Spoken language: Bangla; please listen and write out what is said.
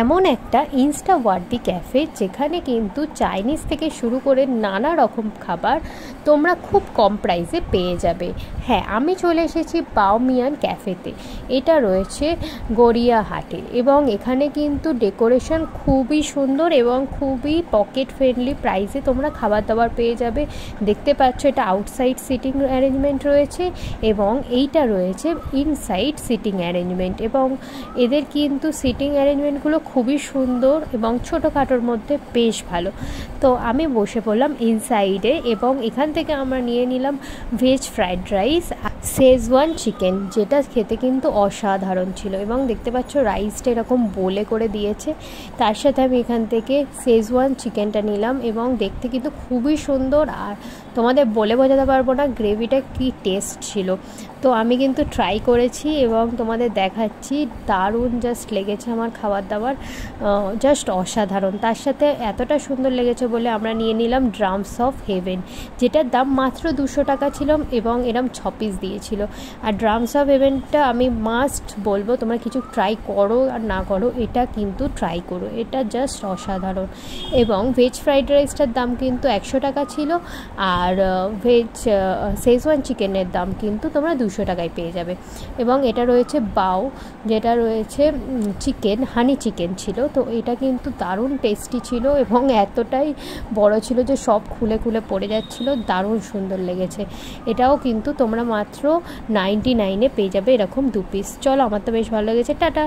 এমন একটা ইনস্টা ওয়ার্দি ক্যাফে যেখানে কিন্তু চাইনিজ থেকে শুরু করে নানা রকম খাবার তোমরা খুব কম প্রাইসে পেয়ে যাবে। হ্যাঁ, আমি চলে এসেছি বাওমিয়ান ক্যাফেতে। এটা রয়েছে গড়িয়াহাটে এবং এখানে কিন্তু ডেকোরেশন খুবই সুন্দর এবং খুবই পকেট ফ্রেন্ডলি প্রাইসে তোমরা খাবার দাবার পেয়ে যাবে। দেখতে পাচ্ছ এটা আউটসাইড সিটিং অ্যারেঞ্জমেন্ট রয়েছে এবং এইটা রয়েছে ইনসাইড সিটিং অ্যারেঞ্জমেন্ট, এবং এদের কিন্তু সিটিং অ্যারেঞ্জমেন্টগুলো খুবই সুন্দর এবং ছোটোখাটোর মধ্যে বেশ ভালো। তো আমি বসে পড়লাম ইনসাইডে এবং এখান থেকে আমরা নিয়ে নিলাম veg fried rice, schezwan chicken, যেটা খেতে কিন্তু অসাধারণ ছিল। এবং দেখতে পাচ্ছ রাইসটা এরকম বলে করে দিয়েছে, তার সাথে আমি এখান থেকে শেজওয়ান চিকেনটা নিলাম এবং দেখতে কিন্তু খুবই সুন্দর। আর তোমাদের বলে বোঝাতে পারবো না গ্রেভিটা কি টেস্ট ছিল। তো আমি কিন্তু ট্রাই করেছি এবং তোমাদের দেখাচ্ছি, দারুণ জাস্ট লেগেছে আমার খাবার দাবার, জাস্ট অসাধারণ। তার সাথে এতটা সুন্দর লেগেছে বলে আমরা নিয়ে নিলাম ড্রামস অফ হেভেন, যেটার দাম মাত্র 200 টাকা ছিল এবং এরম 6 পিস দিয়েছিল। আর ড্রামস অফ হেভেনটা আমি মাস্ট বলবো, তোমরা কিছু ট্রাই করো আর না করো, এটা কিন্তু ট্রাই করো, এটা জাস্ট অসাধারণ। এবং ভেজ ফ্রাইড রাইসটার দাম কিন্তু 100 টাকা ছিল, আর ভেজ শেজওয়ান চিকেনের দাম কিন্তু তোমরা 200 টাকায় পেয়ে যাবে। এবং এটা রয়েছে বাও, যেটা রয়েছে চিকেন, হানি চিকেন ছিল। তো এটা কিন্তু দারুণ টেস্টি ছিল এবং এতটাই বড় ছিল যে সব খুলে খুলে পড়ে যাচ্ছিল, দারুণ সুন্দর লেগেছে। এটাও কিন্তু তোমরা মাত্র 99-এ পেয়ে যাবে এরকম 2 পিস। চলো, আমার তো বেশ ভালো লেগেছে। টাটা।